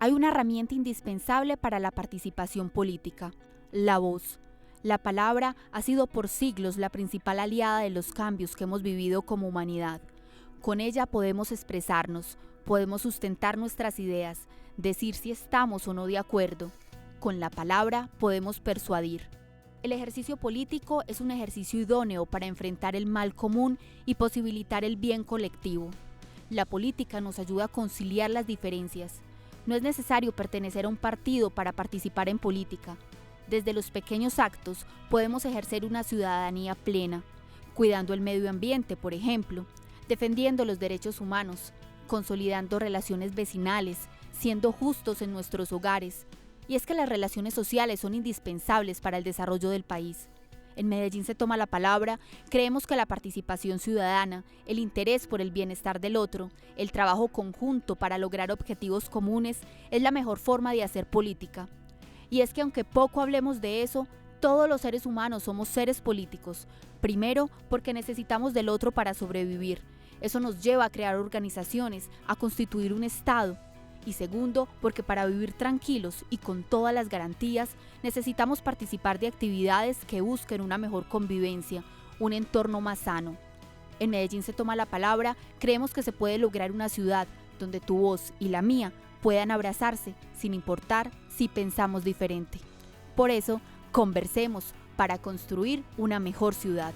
Hay una herramienta indispensable para la participación política: la voz. La palabra ha sido por siglos la principal aliada de los cambios que hemos vivido como humanidad. Con ella podemos expresarnos, podemos sustentar nuestras ideas, decir si estamos o no de acuerdo. Con la palabra podemos persuadir. El ejercicio político es un ejercicio idóneo para enfrentar el mal común y posibilitar el bien colectivo. La política nos ayuda a conciliar las diferencias. No es necesario pertenecer a un partido para participar en política. Desde los pequeños actos podemos ejercer una ciudadanía plena, cuidando el medio ambiente, por ejemplo, defendiendo los derechos humanos, consolidando relaciones vecinales, siendo justos en nuestros hogares. Y es que las relaciones sociales son indispensables para el desarrollo del país. En Medellín se toma la palabra, creemos que la participación ciudadana, el interés por el bienestar del otro, el trabajo conjunto para lograr objetivos comunes es la mejor forma de hacer política. Y es que aunque poco hablemos de eso, todos los seres humanos somos seres políticos. Primero, porque necesitamos del otro para sobrevivir. Eso nos lleva a crear organizaciones, a constituir un Estado. Y segundo, porque para vivir tranquilos y con todas las garantías, necesitamos participar de actividades que busquen una mejor convivencia, un entorno más sano. En Medellín se toma la palabra, creemos que se puede lograr una ciudad donde tu voz y la mía puedan abrazarse, sin importar si pensamos diferente. Por eso, conversemos para construir una mejor ciudad.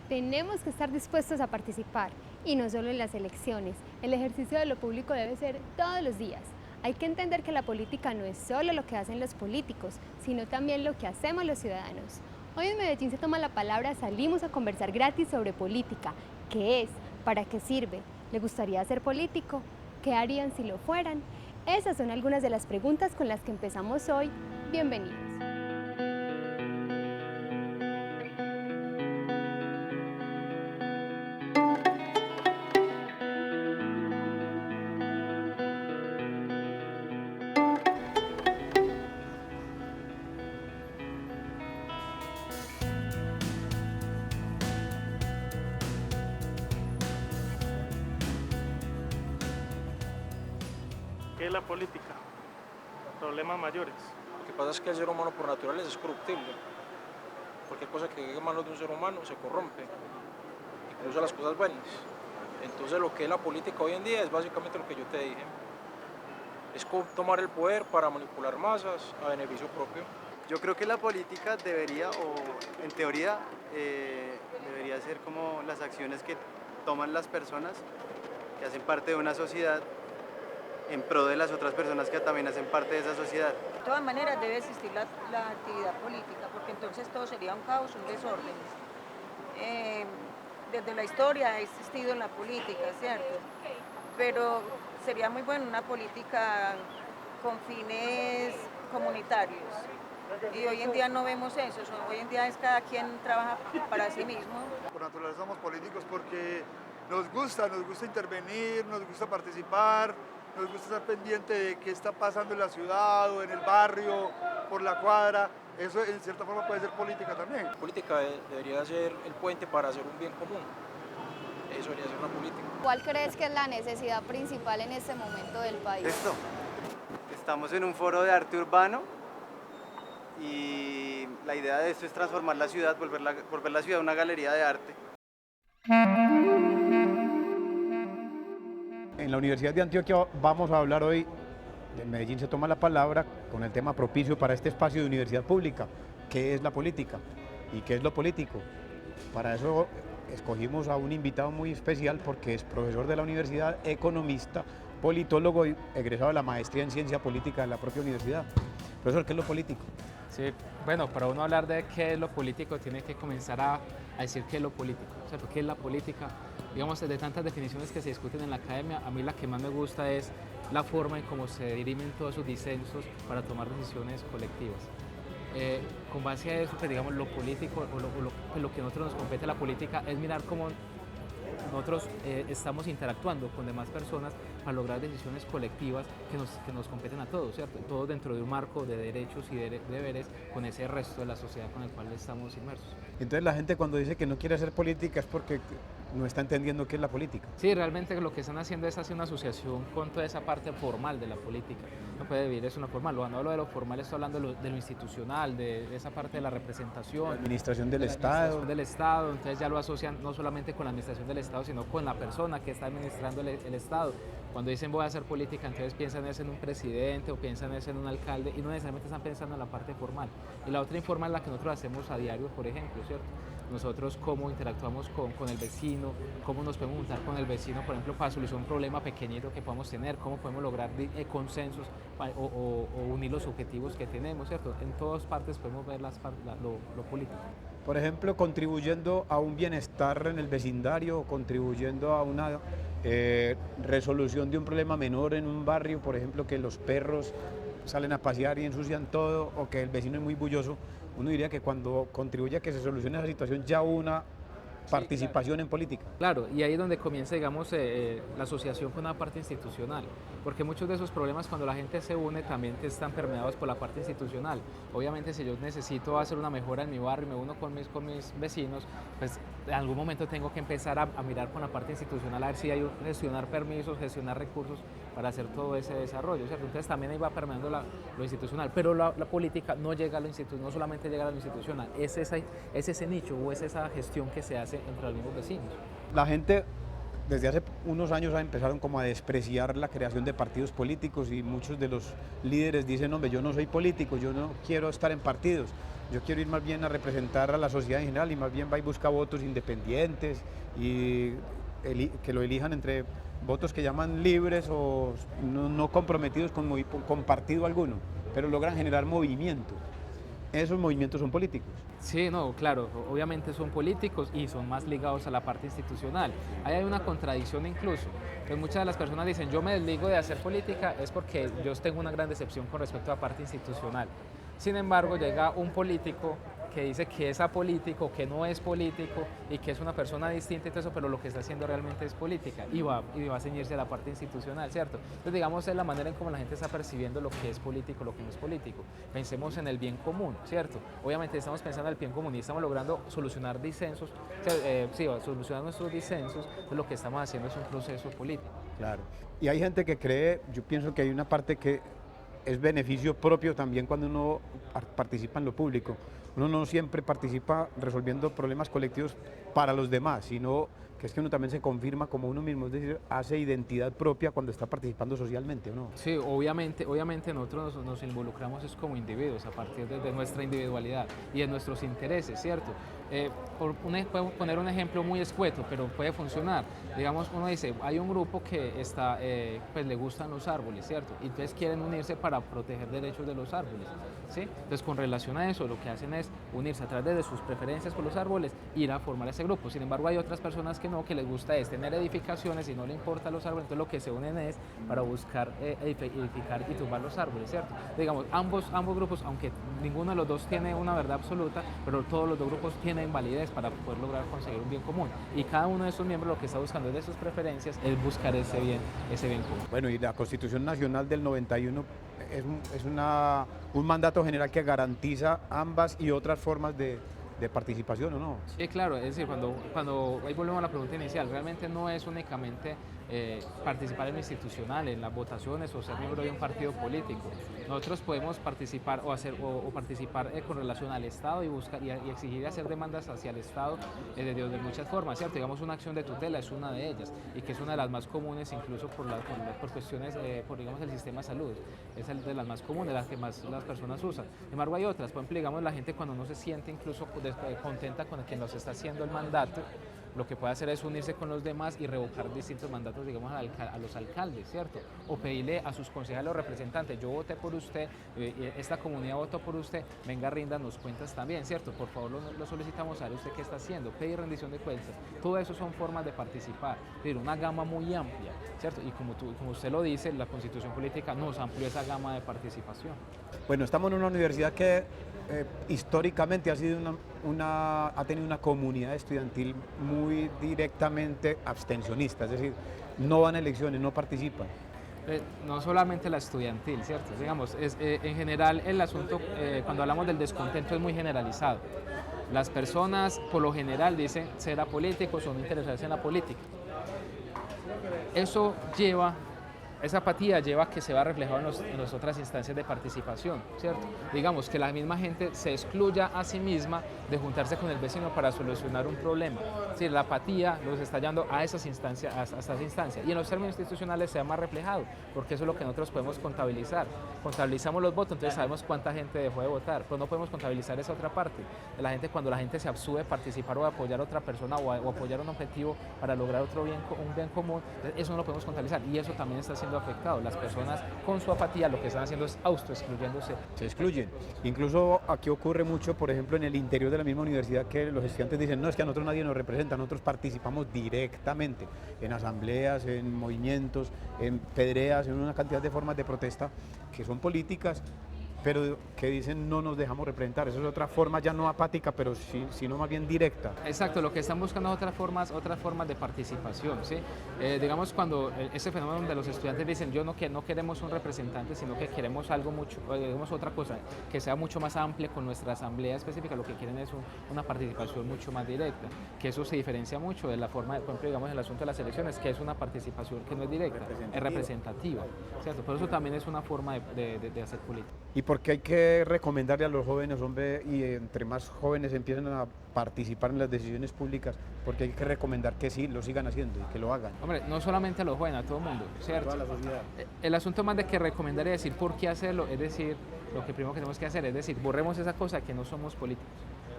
Tenemos que estar dispuestos a participar, y no solo en las elecciones. El ejercicio de lo público debe ser todos los días. Hay que entender que la política no es solo lo que hacen los políticos, sino también lo que hacemos los ciudadanos. Hoy en Medellín se toma la palabra, salimos a conversar gratis sobre política. ¿Qué es? ¿Para qué sirve? ¿Le gustaría ser político? ¿Qué harían si lo fueran? Esas son algunas de las preguntas con las que empezamos hoy. Bienvenidos. ¿Qué es la política? Problemas mayores. Lo que pasa es que el ser humano por naturaleza es corruptible. Cualquier cosa que llegue a manos de un ser humano se corrompe, incluso las cosas buenas. Entonces lo que es la política hoy en día es básicamente lo que yo te dije. Es tomar el poder para manipular masas a beneficio propio. Yo creo que la política debería, o en teoría, debería ser como las acciones que toman las personas que hacen parte de una sociedad en pro de las otras personas que también hacen parte de esa sociedad. De todas maneras debe existir la actividad política, porque entonces todo sería un caos, un desorden. Desde la historia ha existido la política, ¿cierto? Pero sería muy bueno una política con fines comunitarios. Y hoy en día no vemos eso, hoy en día es cada quien trabaja para sí mismo. Por naturaleza somos políticos porque nos gusta intervenir, nos gusta participar, nos gusta estar pendiente de qué está pasando en la ciudad o en el barrio, por la cuadra. Eso en cierta forma puede ser política también. La política debería ser el puente para hacer un bien común. Eso debería ser una política. ¿Cuál crees que es la necesidad principal en este momento del país? Esto, estamos en un foro de arte urbano y la idea de esto es transformar la ciudad, volver la ciudad una galería de arte. En la Universidad de Antioquia vamos a hablar hoy, en Medellín se toma la palabra, con el tema propicio para este espacio de universidad pública. ¿Qué es la política? ¿Y qué es lo político? Para eso escogimos a un invitado muy especial porque es profesor de la universidad, economista, politólogo y egresado de la maestría en ciencia política de la propia universidad. Profesor, ¿qué es lo político? Sí, bueno, para uno hablar de qué es lo político, tiene que comenzar a decir qué es lo político, ¿cierto? ¿Qué es la política? Digamos, de tantas definiciones que se discuten en la academia, a mí la que más me gusta es la forma en cómo se dirimen todos esos disensos para tomar decisiones colectivas. Con base a eso, pues digamos, lo político o lo que a nosotros nos compete la política es mirar cómo nosotros estamos interactuando con demás personas para lograr decisiones colectivas que nos competen a todos, ¿cierto? Todos dentro de un marco de derechos y deberes con ese resto de la sociedad con el cual estamos inmersos. Entonces la gente cuando dice que no quiere hacer política es porque no está entendiendo qué es la política. Sí, realmente lo que están haciendo es hacer una asociación con toda esa parte formal de la política. No puede vivir eso en lo formal. Cuando hablo de lo formal estoy hablando de lo institucional, de esa parte de la representación. La administración del Estado. Entonces ya lo asocian no solamente con la administración del Estado, sino con la persona que está administrando el Estado. Cuando dicen voy a hacer política, entonces piensan en un presidente o piensan en un alcalde y no necesariamente están pensando en la parte formal. Y la otra informal es la que nosotros hacemos a diario, por ejemplo, ¿cierto? Nosotros cómo interactuamos con el vecino, cómo nos podemos juntar con el vecino, por ejemplo, para solucionar un problema pequeñito que podamos tener, cómo podemos lograr consensos o unir los objetivos que tenemos, ¿cierto? En todas partes podemos ver lo político. Por ejemplo, contribuyendo a un bienestar en el vecindario, contribuyendo a una resolución de un problema menor en un barrio, por ejemplo, que los perros salen a pasear y ensucian todo, o que el vecino es muy bulloso. Uno diría que cuando contribuye a que se solucione esa situación ya hubo una participación en política. Claro, y ahí es donde comienza, digamos, la asociación con la parte institucional, porque muchos de esos problemas cuando la gente se une también están permeados por la parte institucional. Obviamente si yo necesito hacer una mejora en mi barrio y me uno con mis vecinos, pues en algún momento tengo que empezar a mirar con la parte institucional a ver si hay gestionar permisos, gestionar recursos para hacer todo ese desarrollo, ¿cierto? Entonces también ahí va permeando lo institucional, pero la política no llega a lo institucional, no solamente llega a lo institucional, es ese nicho o es esa gestión que se hace entre los mismos vecinos. La gente desde hace unos años empezaron como a despreciar la creación de partidos políticos y muchos de los líderes dicen, hombre, yo no soy político, yo no quiero estar en partidos, yo quiero ir más bien a representar a la sociedad en general y más bien va y busca votos independientes y que lo elijan entre votos que llaman libres o no comprometidos con partido alguno, pero logran generar movimiento. Esos movimientos son políticos. Sí, no, claro, obviamente son políticos y son más ligados a la parte institucional. Ahí hay una contradicción incluso, que muchas de las personas dicen yo me desligo de hacer política es porque yo tengo una gran decepción con respecto a la parte institucional. Sin embargo, llega un político que dice que es apolítico, que no es político y que es una persona distinta y todo eso, pero lo que está haciendo realmente es política y va a ceñirse a la parte institucional, ¿cierto? Entonces, digamos, es la manera en cómo la gente está percibiendo lo que es político, lo que no es político. Pensemos en el bien común, ¿cierto? Obviamente estamos pensando en el bien común y estamos logrando solucionar disensos, solucionar nuestros disensos, entonces lo que estamos haciendo es un proceso político. Claro. Y hay gente que cree, yo pienso que hay una parte que es beneficio propio también cuando uno participa en lo público. Uno no siempre participa resolviendo problemas colectivos para los demás, sino que es que uno también se confirma como uno mismo, es decir, hace identidad propia cuando está participando socialmente, ¿o no? Sí, obviamente nosotros nos involucramos es como individuos a partir de nuestra individualidad y de nuestros intereses, ¿cierto? Puedo poner un ejemplo muy escueto, pero puede funcionar. Digamos, uno dice, hay un grupo que pues le gustan los árboles, ¿cierto? Y entonces quieren unirse para proteger derechos de los árboles, ¿sí? Entonces, con relación a eso, lo que hacen es unirse a través de sus preferencias por los árboles, ir a formar ese grupo. Sin embargo, hay otras personas que no, que les gusta tener edificaciones y no le importa los árboles, entonces lo que se unen es para buscar edificar y tumbar los árboles, ¿cierto? Digamos, ambos grupos, aunque ninguno de los dos tiene una verdad absoluta, pero todos los dos grupos tienen validez para poder lograr conseguir un bien común. Y cada uno de esos miembros lo que está buscando de sus preferencias es buscar ese bien común. Bueno, y la Constitución Nacional del 91 es un mandato general que garantiza ambas y otras formas de participación, ¿o no? Sí, claro, es decir, cuando ahí volvemos a la pregunta inicial, realmente no es únicamente participar en lo institucional, en las votaciones o ser miembro de un partido político. Nosotros podemos participar o participar con relación al Estado y buscar y exigir y hacer demandas hacia el Estado de muchas formas, ¿cierto? Digamos, una acción de tutela es una de ellas y que es una de las más comunes incluso por cuestiones, digamos, el sistema de salud. Es de las más comunes, las que más las personas usan. Sin embargo, hay otras, por ejemplo, digamos, la gente cuando no se siente incluso contenta con quien nos está haciendo el mandato, lo que puede hacer es unirse con los demás y revocar distintos mandatos, digamos, a los alcaldes, ¿cierto? O pedirle a sus concejales o representantes, yo voté por usted, esta comunidad votó por usted, venga, ríndanos cuentas también, ¿cierto? Por favor, lo solicitamos a ver usted qué está haciendo, pedir rendición de cuentas. Todo eso son formas de participar, es una gama muy amplia, ¿cierto? Y como usted lo dice, la Constitución Política nos amplió esa gama de participación. Bueno, estamos en una universidad que históricamente ha tenido una comunidad estudiantil muy directamente abstencionista, es decir, no van a elecciones, no participan. No solamente la estudiantil, ¿cierto? Digamos, en general el asunto, cuando hablamos del descontento, es muy generalizado. Las personas por lo general dicen ser apolíticos o no interesarse en la política. Esa apatía lleva a que se va reflejado en las otras instancias de participación, ¿cierto? Digamos que la misma gente se excluya a sí misma de juntarse con el vecino para solucionar un problema. Es decir, la apatía los está llevando a esas instancias, hasta esa instancia. Y en los términos institucionales se ve más reflejado, porque eso es lo que nosotros podemos contabilizar. Contabilizamos los votos, entonces sabemos cuánta gente dejó de votar, pero no podemos contabilizar esa otra parte. Cuando la gente se abstuve de participar o de apoyar a otra persona o apoyar un objetivo para lograr un bien común, eso no lo podemos contabilizar y eso también está siendo afectado. Las personas con su apatía lo que están haciendo es autoexcluyéndose. Se excluyen. Incluso aquí ocurre mucho, por ejemplo, en el interior de la misma universidad, que los estudiantes dicen, no, es que a nosotros nadie nos representa, nosotros participamos directamente en asambleas, en movimientos, en pedreas, en una cantidad de formas de protesta que son políticas, pero que dicen no nos dejamos representar. Eso es otra forma ya no apática, pero sino más bien directa. Exacto, lo que están buscando es otras formas de participación, ¿sí? Digamos, cuando ese fenómeno donde los estudiantes dicen no queremos un representante, sino que queremos digamos otra cosa, que sea mucho más amplia con nuestra asamblea específica, lo que quieren es una participación mucho más directa, que eso se diferencia mucho de la forma, por ejemplo, digamos, el asunto de las elecciones, que es una participación que no es directa, es representativa, ¿cierto? Por eso también es una forma de hacer política. ¿Y por qué hay que recomendarle a los jóvenes, hombre, y entre más jóvenes empiecen a participar en las decisiones públicas, porque hay que recomendar que sí, lo sigan haciendo y que lo hagan? Hombre, no solamente a los jóvenes, a todo el mundo, ¿cierto? A toda la sociedad. El asunto más de que recomendar y decir por qué hacerlo, es decir, lo que primero que tenemos que hacer es decir, borremos esa cosa que no somos políticos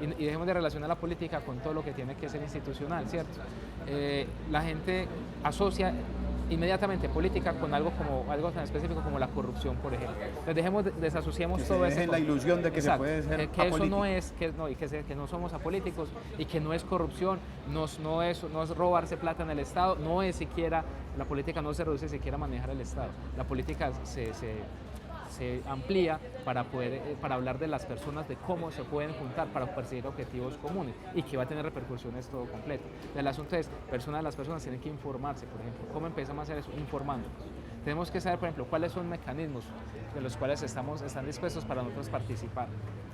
y dejemos de relacionar la política con todo lo que tiene que ser institucional, ¿cierto? La gente asocia inmediatamente política con algo tan específico como la corrupción, por ejemplo. Entonces desasociemos que todo eso. En la ilusión de que se puede ser que eso no es, que no somos apolíticos y que no es corrupción, no es robarse plata en el Estado, no es siquiera, la política no se reduce siquiera a manejar el Estado. La política se amplía para hablar de las personas, de cómo se pueden juntar para perseguir objetivos comunes y que va a tener repercusiones todo completo. El asunto es, las personas tienen que informarse, por ejemplo. ¿Cómo empezamos a hacer eso? Informándonos. Tenemos que saber, por ejemplo, cuáles son mecanismos de los cuales están dispuestos para nosotros participar,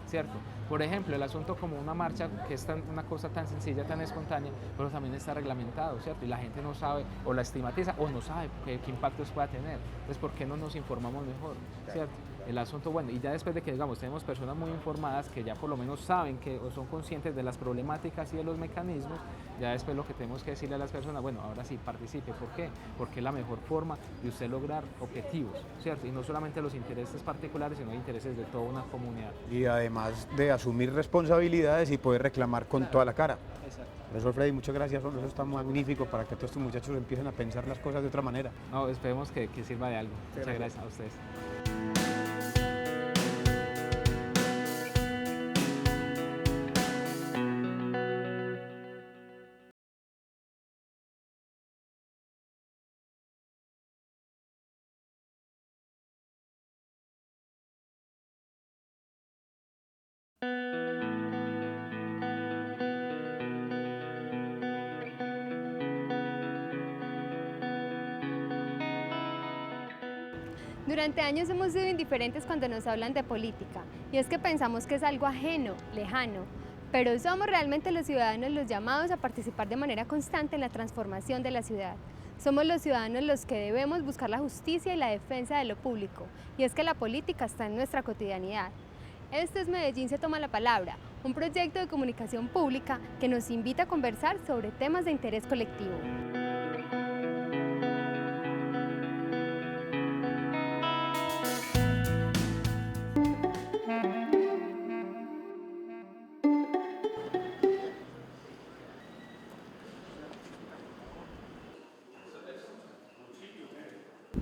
¿cierto? Por ejemplo, el asunto como una marcha, que es una cosa tan sencilla, tan espontánea, pero también está reglamentado, ¿cierto? Y la gente no sabe, o la estigmatiza, o no sabe qué impactos pueda tener. Entonces, ¿por qué no nos informamos mejor, ¿cierto? El asunto, bueno, y ya después de que, digamos, tenemos personas muy informadas que ya por lo menos saben o son conscientes de las problemáticas y de los mecanismos, ya después lo que tenemos que decirle a las personas, bueno, ahora sí, participe. ¿Por qué? Porque es la mejor forma de usted lograr objetivos, ¿cierto? Y no solamente los intereses particulares, sino intereses de toda una comunidad. Y además de asumir responsabilidades y poder reclamar con toda la cara. Exacto. Profesor Freddy, muchas gracias, eso está magnífico para que todos estos muchachos empiecen a pensar las cosas de otra manera. No, esperemos que sirva de algo. Muchas gracias a ustedes. Durante años hemos sido indiferentes cuando nos hablan de política, y es que pensamos que es algo ajeno, lejano, pero somos realmente los ciudadanos los llamados a participar de manera constante en la transformación de la ciudad. Somos los ciudadanos los que debemos buscar la justicia y la defensa de lo público, y es que la política está en nuestra cotidianidad. Este es Medellín se toma la palabra, un proyecto de comunicación pública que nos invita a conversar sobre temas de interés colectivo.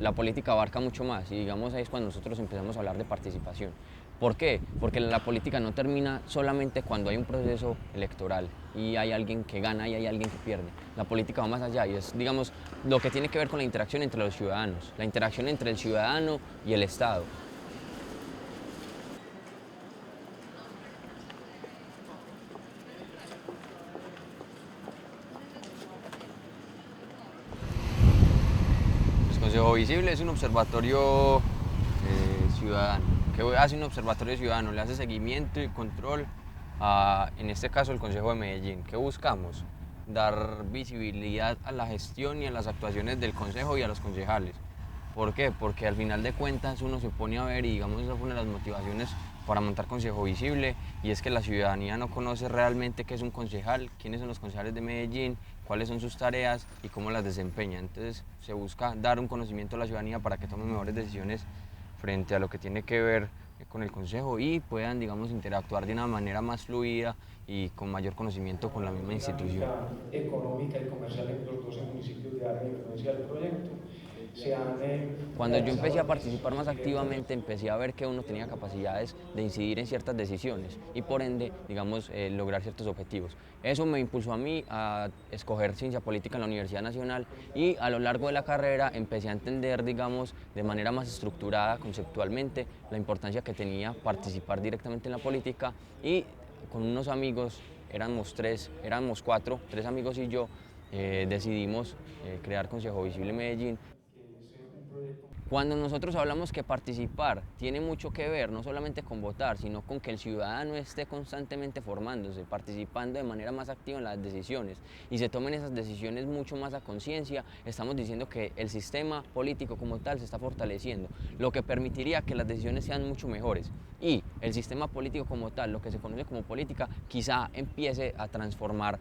La política abarca mucho más y digamos ahí es cuando nosotros empezamos a hablar de participación. ¿Por qué? Porque la política no termina solamente cuando hay un proceso electoral y hay alguien que gana y hay alguien que pierde. La política va más allá y es, digamos, lo que tiene que ver con la interacción entre los ciudadanos, la interacción entre el ciudadano y el Estado. Consejo Visible es un observatorio ciudadano. ¿Qué hace un observatorio ciudadano? Le hace seguimiento y control en este caso, el Consejo de Medellín. ¿Qué buscamos? Dar visibilidad a la gestión y a las actuaciones del Consejo y a los concejales. ¿Por qué? Porque al final de cuentas uno se pone a ver y digamos esa fue una de las motivaciones para montar Consejo Visible, y es que la ciudadanía no conoce realmente qué es un concejal, quiénes son los concejales de Medellín, cuáles son sus tareas y cómo las desempeñan. Entonces se busca dar un conocimiento a la ciudadanía para que tome mejores decisiones frente a lo que tiene que ver con el Consejo y puedan, digamos, interactuar de una manera más fluida y con mayor conocimiento con la misma institución. Económica y comercial en los 12 municipios de área de influencia del proyecto. Cuando yo empecé a participar más activamente, empecé a ver que uno tenía capacidades de incidir en ciertas decisiones y por ende, digamos, lograr ciertos objetivos. Eso me impulsó a mí a escoger ciencia política en la Universidad Nacional y a lo largo de la carrera empecé a entender, digamos, de manera más estructurada, conceptualmente, la importancia que tenía participar directamente en la política y con unos amigos, éramos cuatro, tres amigos y yo, decidimos crear Consejo Visible Medellín. Cuando nosotros hablamos que participar tiene mucho que ver, no solamente con votar, sino con que el ciudadano esté constantemente formándose, participando de manera más activa en las decisiones y se tomen esas decisiones mucho más a conciencia, estamos diciendo que el sistema político como tal se está fortaleciendo, lo que permitiría que las decisiones sean mucho mejores. Y el sistema político como tal, lo que se conoce como política, quizá empiece a transformar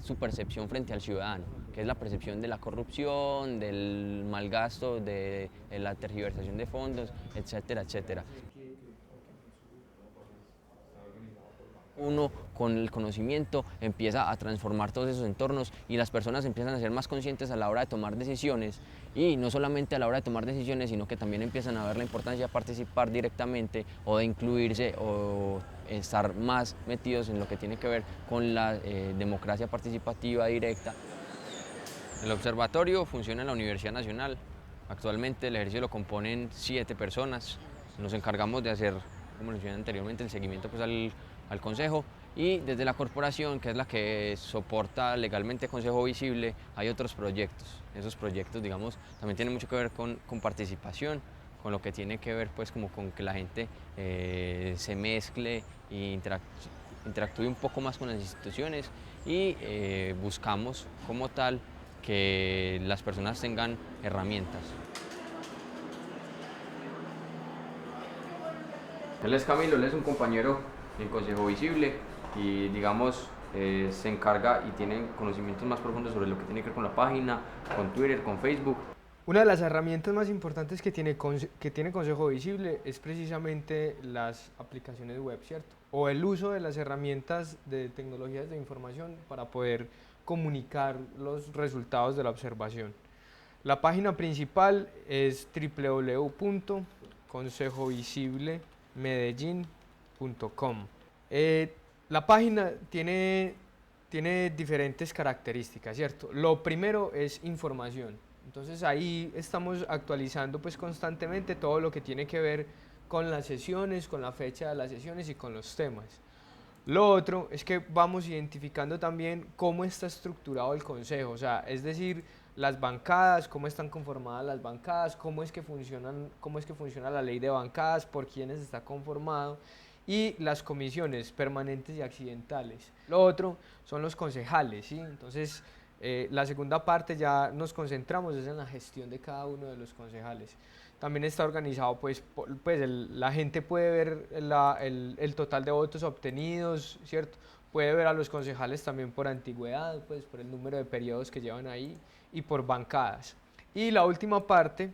su percepción frente al ciudadano, que es la percepción de la corrupción, del mal gasto, de la tergiversación de fondos, etcétera, etcétera. Uno con el conocimiento empieza a transformar todos esos entornos y las personas empiezan a ser más conscientes a la hora de tomar decisiones y no solamente a la hora de tomar decisiones, sino que también empiezan a ver la importancia de participar directamente o de incluirse o estar más metidos en lo que tiene que ver con la democracia participativa directa. El observatorio funciona en la Universidad Nacional. Actualmente el ejercicio lo componen 7 personas. Nos encargamos de hacer, como mencioné anteriormente, el seguimiento pues, al Consejo y desde la corporación, que es la que soporta legalmente Consejo Visible, hay otros proyectos. Esos proyectos, digamos, también tienen mucho que ver con participación, con lo que tiene que ver pues, como con que la gente se mezcle e interactúe un poco más con las instituciones y buscamos como tal que las personas tengan herramientas. Él es Camilo, él es un compañero del Consejo Visible y digamos se encarga y tiene conocimientos más profundos sobre lo que tiene que ver con la página, con Twitter, con Facebook. Una de las herramientas más importantes que tiene Consejo Visible es precisamente las aplicaciones web, ¿cierto? O el uso de las herramientas de tecnologías de información para poder comunicar los resultados de la observación. La página principal es www.consejovisiblemedellin.com. La página tiene diferentes características, ¿cierto? Lo primero es información. Entonces ahí estamos actualizando pues constantemente todo lo que tiene que ver con las sesiones, con la fecha de las sesiones y con los temas. Lo otro es que vamos identificando también cómo está estructurado el consejo, o sea, es decir, las bancadas, cómo están conformadas las bancadas, cómo es que funciona la ley de bancadas, por quiénes está conformado y las comisiones permanentes y accidentales. Lo otro son los concejales, ¿sí? Entonces, la segunda parte ya nos concentramos es en la gestión de cada uno de los concejales. También está organizado, pues la gente puede ver el total de votos obtenidos, ¿cierto? Puede ver a los concejales también por antigüedad, pues por el número de periodos que llevan ahí y por bancadas. Y la última parte,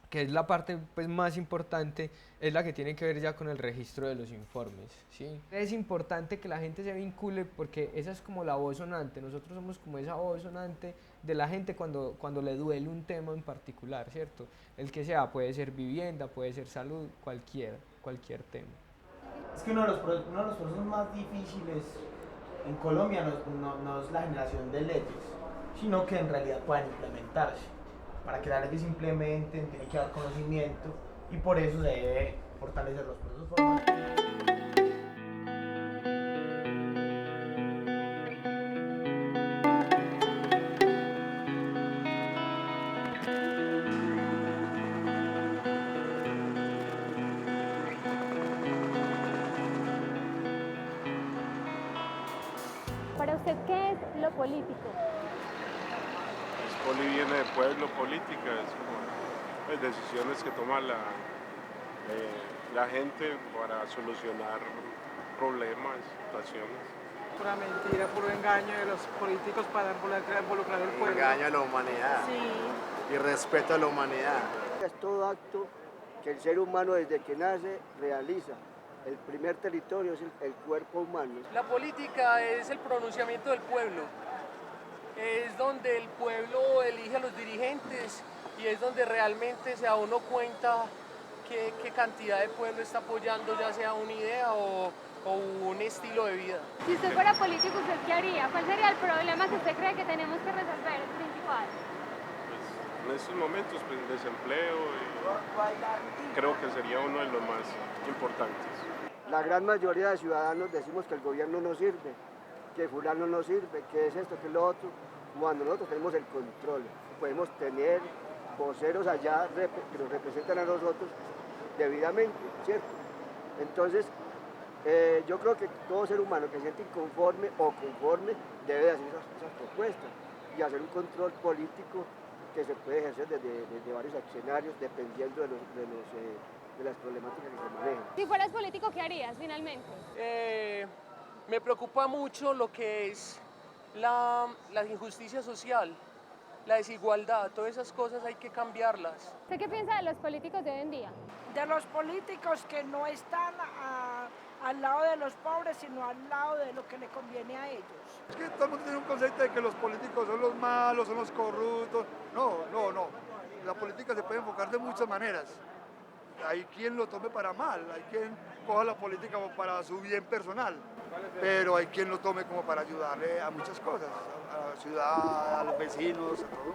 que es la parte pues, más importante, es la que tiene que ver ya con el registro de los informes, ¿sí? Es importante que la gente se vincule porque esa es como la voz sonante, nosotros somos como esa voz sonante de la gente cuando le duele un tema en particular, ¿cierto? El que sea, puede ser vivienda, puede ser salud, cualquier tema. Es que uno de los procesos más difíciles en Colombia no es la generación de leyes, sino que en realidad puedan implementarse. Para que las leyes se implementen tiene que haber conocimiento y por eso se debe fortalecer los procesos formativos. usted qué es lo político? Poli viene de pueblo, política, es como decisiones que toma la gente para solucionar problemas, situaciones. Pura mentira, puro engaño de los políticos para involucrar al pueblo. Engaño a la humanidad. Sí. Y respeto a la humanidad. Es todo acto que el ser humano desde que nace realiza. El primer territorio es el cuerpo humano. La política es el pronunciamiento del pueblo. Es donde el pueblo elige a los dirigentes y es donde realmente se da uno cuenta qué cantidad de pueblo está apoyando, ya sea una idea o un estilo de vida. Si usted fuera político, ¿usted qué haría? ¿Cuál sería el problema que usted cree que tenemos que resolver, el principal? Pues, en estos momentos, pues, desempleo, creo que sería uno de los más importantes. La gran mayoría de ciudadanos decimos que el gobierno no sirve, que fulano no sirve, que es esto, que es lo otro, cuando nosotros tenemos el control. Podemos tener voceros allá que nos representan a nosotros debidamente, ¿cierto? Entonces, yo creo que todo ser humano que se siente inconforme o conforme debe de hacer esas propuestas y hacer un control político que se puede ejercer desde varios escenarios dependiendo de las problemáticas que se manejan. Si fueras político, ¿qué harías finalmente? Me preocupa mucho lo que es la injusticia social, la desigualdad, todas esas cosas hay que cambiarlas. ¿Usted qué piensa de los políticos de hoy en día? De los políticos que no están al lado de los pobres, sino al lado de lo que le conviene a ellos. Es que todo el mundo tiene un concepto de que los políticos son los malos, son los corruptos. No. La política se puede enfocar de muchas maneras. Hay quien lo tome para mal, hay quien coja la política como para su bien personal, pero hay quien lo tome como para ayudarle a muchas cosas, a la ciudad, a los vecinos, a todo.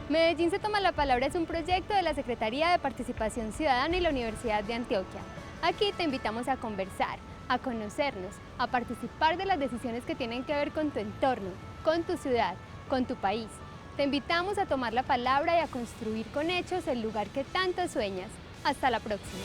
Medellín se toma la palabra es un proyecto de la Secretaría de Participación Ciudadana y la Universidad de Antioquia. Aquí te invitamos a conversar, a conocernos, a participar de las decisiones que tienen que ver con tu entorno, con tu ciudad, con tu país. Te invitamos a tomar la palabra y a construir con hechos el lugar que tanto sueñas. Hasta la próxima.